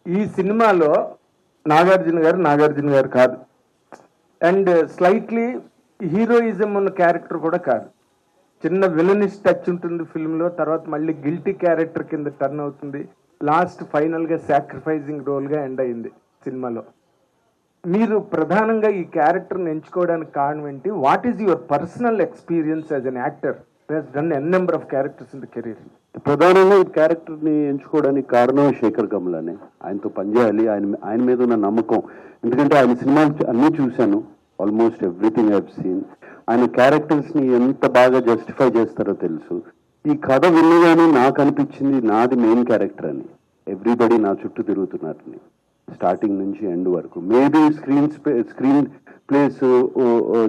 ఈ సినిమాలో నాగార్జున గారు కాదు, అండ్ స్లైట్లీ హీరోయిజం ఉన్న క్యారెక్టర్ కూడా కాదు. చిన్న విలనిష్ టచ్ ఉంటుంది ఫిల్మ్లో, తర్వాత మళ్ళీ గిల్టీ క్యారెక్టర్ కింద టర్న్ అవుతుంది, లాస్ట్ ఫైనల్గా సాక్రిఫైజింగ్ రోల్గా ఎండ్ అయింది సినిమాలో. మీరు ప్రధానంగా ఈ క్యారెక్టర్ని ఎంచుకోవడానికి కారణం ఏంటి? What is your personal experience as an actor has done n number of characters in the career? ప్రధానంగా ఈ క్యారెక్టర్ని ఎంచుకోవడానికి కారణం శేఖర్ కమలానే. ఆయనతో పనిచేయాలి, ఆయన మీద ఉన్న నమ్మకం. ఎందుకంటే ఆయన సినిమాలు అన్నీ చూశాను, almost everything I have seen. ఆయన క్యారెక్టర్స్ని ఎంత బాగా జస్టిఫై చేస్తారో తెలుసు. ఈ కథ వినగానే నాకు అనిపించింది నాది మెయిన్ క్యారెక్టర్ అని. ఎవ్రీబడి నా చుట్టూ తిరుగుతున్నారని, స్టార్టింగ్ నుంచి ఎండ్ వరకు. మేబీ స్క్రీన్ ప్లేస్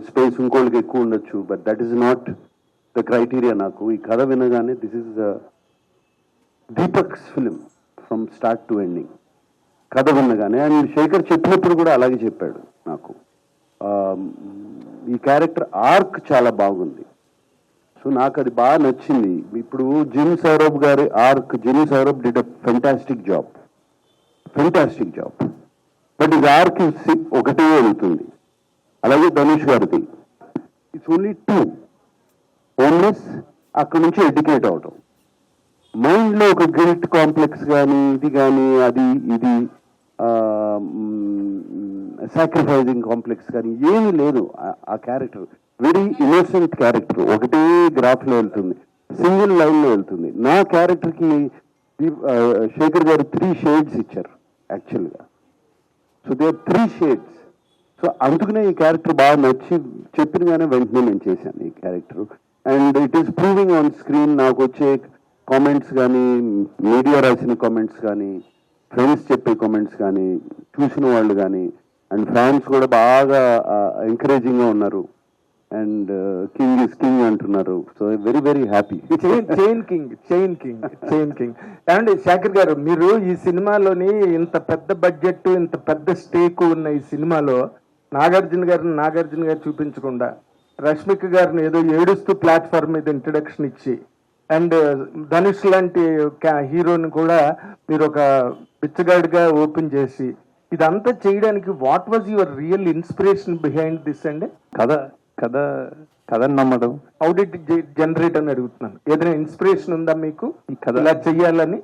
స్పేస్ ఇంకోళ్ళకి ఎక్కువ ఉండొచ్చు, but that is not the criteria. నాకు ఈ కథ వినగానే this is Deepak's film from start to ending. కథ వినగానే అండ్ శేఖర్ చెప్పినప్పుడు కూడా అలాగే చెప్పాడు నాకు. ఈ క్యారెక్టర్ ఆర్క్ చాలా బాగుంది, సో నాకు అది బాగా నచ్చింది. ఇప్పుడు జిమ్ సౌరభ్ గారి arc, gym Saurabh did a fantastic job. But ఇది ఆర్క్ ఒకటే వెళ్తుంది. అలాగే ధనుష్ గారిది ఇట్స్ ఓన్లీ 2. హోమ్లెస్, అక్కడి నుంచి ఎడ్యుకేట్ అవటం, మైండ్లో ఒక గిల్ట్ కాంప్లెక్స్ కానీ ఇది కానీ అది ఇది సాక్రిఫైజింగ్ కాంప్లెక్స్ కానీ ఏమీ లేదు. ఆ క్యారెక్టర్ వెరీ ఇన్నోసెంట్ క్యారెక్టర్, ఒకటే గ్రాఫ్లో వెళ్తుంది, సింగిల్ లైన్లో వెళ్తుంది. నా క్యారెక్టర్కి శేఖర్ గారు 3 షేడ్స్ ఇచ్చారు యాక్చువల్గా. So they are 3 shades. So అందుకనే ఈ క్యారెక్టర్ బాగా నచ్చి చెప్పినగానే వెంటనే నేను చేశాను ఈ character. And it is proving on screen. నాకు వచ్చే కామెంట్స్ కానీ, మీడియా రాసిన కామెంట్స్ కానీ, ఫ్రెండ్స్ చెప్పే కామెంట్స్ కానీ, చూసిన వాళ్ళు కానీ, అండ్ ఫ్యాన్స్ కూడా బాగా ఎంకరేజింగ్గా ఉన్నారు. అండ్ కింగ్ ఇస్ కింగ్ అంటున్నారు. So very very happy. Chain king. And Shekhar garu, మీరు ఈ సినిమాలోని ఇంత పెద్ద బడ్జెట్, ఇంత పెద్ద స్టేక్ ఉన్న ఈ సినిమాలో నాగార్జున గారు చూపించకుండా రష్మిక గారిని ఏదో ఏడుస్తూ ప్లాట్ఫామ్ మీద ఇంట్రడక్షన్ ఇచ్చి, అండ్ ధనుష్ లాంటి హీరోని కూడా మీరు ఒక బిచ్చగాడిగా ఓపెన్ చేసి, ఇదంతా చేయడానికి what was your real inspiration behind this? అండి కథ నమ్మడం, హౌ డిడ్ ఇట్ జనరేట్ అని అడుగుతున్నాను. ఏదైనా ఇన్స్పిరేషన్ ఉందా మీకు ఈ కథ ఇలా చెయ్యాలని?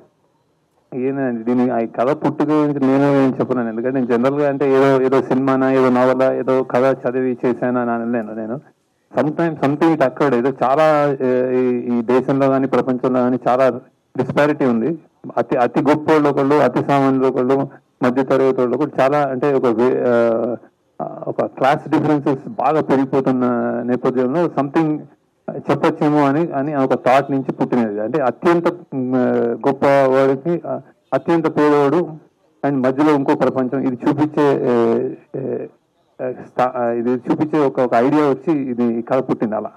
ఏదండి దీని ఈ కథ పుట్టుక నేను ఏం చెప్పను. ఎందుకంటే నేను జనరల్గా అంటే ఏదో సినిమానా, ఏదో నవల, ఏదో కథ చదివి చేశానా అని అనలేను నేను. సంథింగ్ ఇట్ అక్కడ ఏదో చాలా ఈ దేశంలో కానీ ప్రపంచంలో కానీ చాలా డిస్పారిటీ ఉంది. అతి గొప్ప వాళ్ళు ఒకళ్ళు, అతి సామాన్యులు ఒకళ్ళు, మధ్య తరగతి వాళ్ళు ఒకళ్ళు, చాలా అంటే ఒక క్లాస్ డిఫరెన్సెస్ బాగా పెరిగిపోతున్న నేపథ్యంలో సంథింగ్ చెప్పొచ్చేమో అని ఒక థాట్ నుంచి పుట్టినది. అంటే అత్యంత గొప్ప వాడికి అత్యంత పేదవాడు అండ్ మధ్యలో ఇంకో ప్రపంచం, ఇది చూపించే ఒక ఐడియా వచ్చి ఇది కథ పుట్టింది అలా.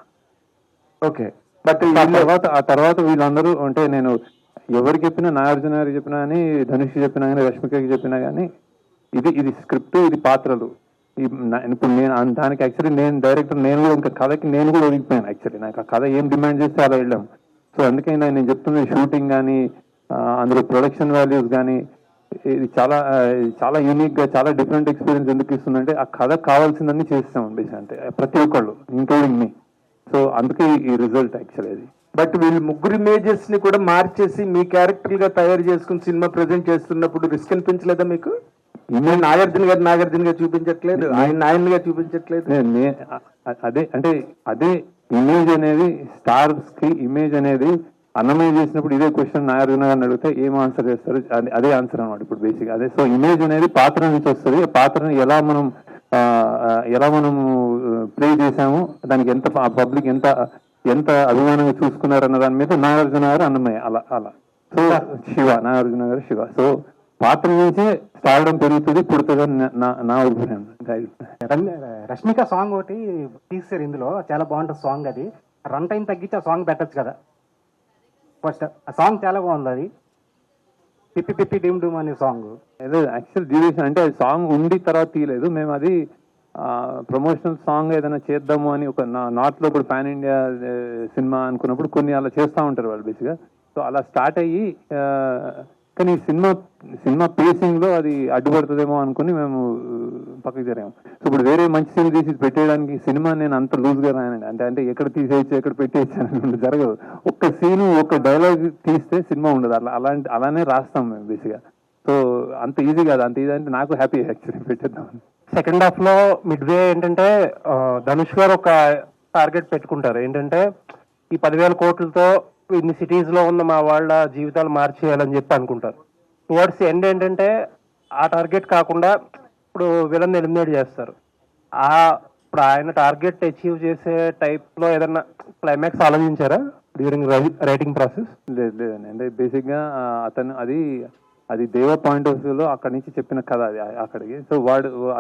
ఓకే. బట్ ఆ తర్వాత వీళ్ళందరూ అంటే నేను ఎవరికి చెప్పినా, నాగార్జున గారికి చెప్పినా కానీ, ధనుష్ చెప్పినా కానీ, రష్మికకి చెప్పినా కానీ, ఇది స్క్రిప్ట్, ఇది పాత్రలు. ఇప్పుడు నేను దానికి యాక్చువల్లీ నేను డైరెక్టర్, నేను కూడా ఇంకా కథకి నేను కూడా ఒదిగిపోయాను. యాక్చువల్లీ నాకు ఆ కథ ఏం డిమాండ్ చేస్తే అలా వెళ్ళాం. సో అందుకే నేను చెప్తున్న షూటింగ్ కానీ, అందులో ప్రొడక్షన్ వాల్యూస్ కానీ, ఇది చాలా యూనిక్ గా, చాలా డిఫరెంట్ ఎక్స్పీరియన్స్ ఎందుకు ఇస్తుందంటే ఆ కథ కావాల్సిందని చేస్తాం అంటే ప్రతి ఒక్కళ్ళు, ఇంక్లూడింగ్ మీ. సో అందుకే ఈ రిజల్ట్ యాక్చువల్లీ అది. బట్ వీళ్ళు ముగ్గురు ఇమేజెస్ ని కూడా మార్చేసి మీ క్యారెక్టర్ గా తయారు చేసుకుని సినిమా ప్రెజెంట్ చేస్తున్నప్పుడు రిస్క్ అనిపించలేదా మీకు? నాగార్జున గారు చూపించట్లేదు, ఆయనగా చూపించట్లేదు. అదే ఇమేజ్ అనేది, స్టార్స్ కి ఇమేజ్ అనేది అన్నమయ్య చేసినప్పుడు ఇదే క్వశ్చన్ నాగార్జున గారిని అడిగితే ఏం ఆన్సర్ చేస్తారు, అదే ఆన్సర్ అనమాట ఇప్పుడు బేసిక్ అదే. సో ఇమేజ్ అనేది పాత్ర నుంచి వస్తుంది. పాత్రని ఎలా మనం ప్లే చేసాము, దానికి ఎంత పబ్లిక్ ఎంత అభిమానంగా చూసుకున్నారు అన్న దాని మీద నాగార్జున గారు, అన్నమయ్య అలా. సో నాగార్జున గారు శివ. సో పాత్ర నుంచే స్టార్డం పెరుగుతుంది, పుడుతుంది నా అభిప్రాయం. రష్మిక సాంగ్ ఒకటి తీసారు ఇందులో, చాలా బాగుంటుంది సాంగ్. అది రన్ టైం తగ్గించి ఆ సాంగ్ పెట్టచ్చు కదా. ఫస్ట్ ఆ సాంగ్ చాలా బాగుంది. అది పిప్పి పిప్పి డిమ్ డూమ్ అనే సాంగ్. ఏదో యాక్చువల్ డ్యూరేషన్ అంటే సాంగ్ ఉండి తర్వాత తీయలేదు మేము. అది ప్రమోషనల్ సాంగ్ ఏదైనా చేద్దాము అని ఒక నార్త్ లో ఇప్పుడు పాన్ ఇండియా సినిమా అనుకున్నప్పుడు కొన్ని అలా చేస్తూ ఉంటారు వాళ్ళు బేసిక్గా. సో అలా స్టార్ట్ అయ్యి కానీ సినిమా పేసింగ్ లో అది అడ్డుపడుతుందేమో అనుకుని మేము పక్కకి జరిగాము. సో ఇప్పుడు వేరే మంచి సీన్ తీసి పెట్టేయడానికి సినిమా నేను అంత లూజ్ గా రాయనండి. అంటే ఎక్కడ తీసేయచ్చు ఎక్కడ పెట్టేయచ్చు అని జరగదు. ఒక్క సీను ఒక్క డైలాగ్ తీస్తే సినిమా ఉండదు. అలానే రాస్తాం మేము బేసిక్గా. సో అంత ఈజీ కాదు. అంత ఈజీ అంటే నాకు హ్యాపీ యాక్చువల్లీ పెట్టేద్దాం. సెకండ్ హాఫ్ లో మిడ్ వే ఏంటంటే ధనుష్ గారు ఒక టార్గెట్ పెట్టుకుంటారు. ఏంటంటే ఈ 10,000 కోట్లతో ఇన్ని సిటీస్ లో ఉన్న మా వాళ్ళ జీవితాలు మార్చేయాలని చెప్పి అనుకుంటారు. టువర్డ్స్ ఎండ్ ఏంటంటే ఆ టార్గెట్ కాకుండా ఇప్పుడు విలన్ ఎలిమినేట్ చేస్తారు. ఇప్పుడు ఆయన టార్గెట్ అచీవ్ చేసే టైప్ లో ఏదన్నా క్లైమాక్స్ ఆలోచించారా డ్యూరింగ్ రైటింగ్ ప్రాసెస్? లేదండి. అంటే బేసిక్ గా అతను అది దేవ పాయింట్ ఆఫ్ వ్యూలో అక్కడి నుంచి చెప్పిన కథ అది అక్కడికి. సో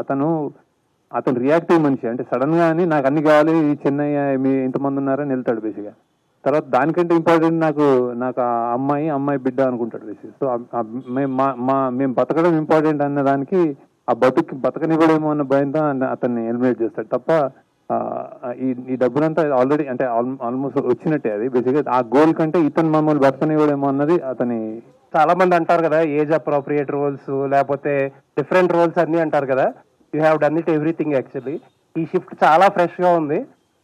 అతను రియాక్టివ్ మనిషి. అంటే సడన్ గా అని నాకు అన్ని కావాలి, చెన్నై మీ ఇంతమంది ఉన్నారని వెళ్తాడు బేసిక్గా. తర్వాత దానికంటే ఇంపార్టెంట్ నాకు ఆ అమ్మాయి బిడ్డ అనుకుంటాడు బేసిక్. సో మేము బతకడం ఇంపార్టెంట్ అన్న దానికి ఆ బతకనివ్వడేమో అన్న భయంతో అతన్ని ఎలిమినేట్ చేస్తాడు తప్ప ఈ డబ్బులంతా ఆల్రెడీ అంటే ఆల్మోస్ట్ వచ్చినట్టే. అది బేసిక్గా ఆ గోల్ కంటే ఇతను మమ్మల్ని బతకనివ్వడేమో అన్నది అతని. చాలా మంది అంటారు కదా ఏజ్ అప్రోప్రియేట్ రోల్స్ లేకపోతే డిఫరెంట్ రోల్స్ అన్ని అంటారు కదా. You have done it everything actually. ఈ షిఫ్ట్ చాలా ఫ్రెష్ గా ఉంది.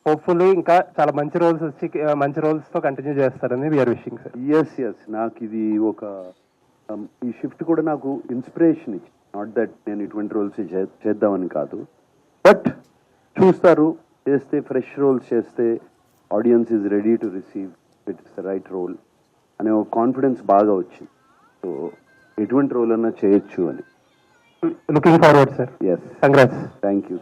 హోప్ఫుల్లీ ఇంకా చాలా మంచి రోల్స్ వచ్చి మంచి రోల్స్ తో కంటిన్యూ చేస్తారని వీఆర్ విషింగ్ సార్. ఎస్ నాకు ఇది ఒక ఈ షిఫ్ట్ కూడా నాకు ఇన్స్పిరేషన్ ఇచ్చింది. నాట్ దట్ నేను ఇటువంటి రోల్స్ చేద్దామని కాదు, బట్ చూస్తారు చేస్తే ఫ్రెష్ రోల్స్ చేస్తే audience is ready to receive it is the right role అనే ఒక కాన్ఫిడెన్స్ బాగా వచ్చింది. సో ఎటువంటి రోల్ అన్నా చేయొచ్చు అని. Looking forward sir. Yes, congrats. Thank you.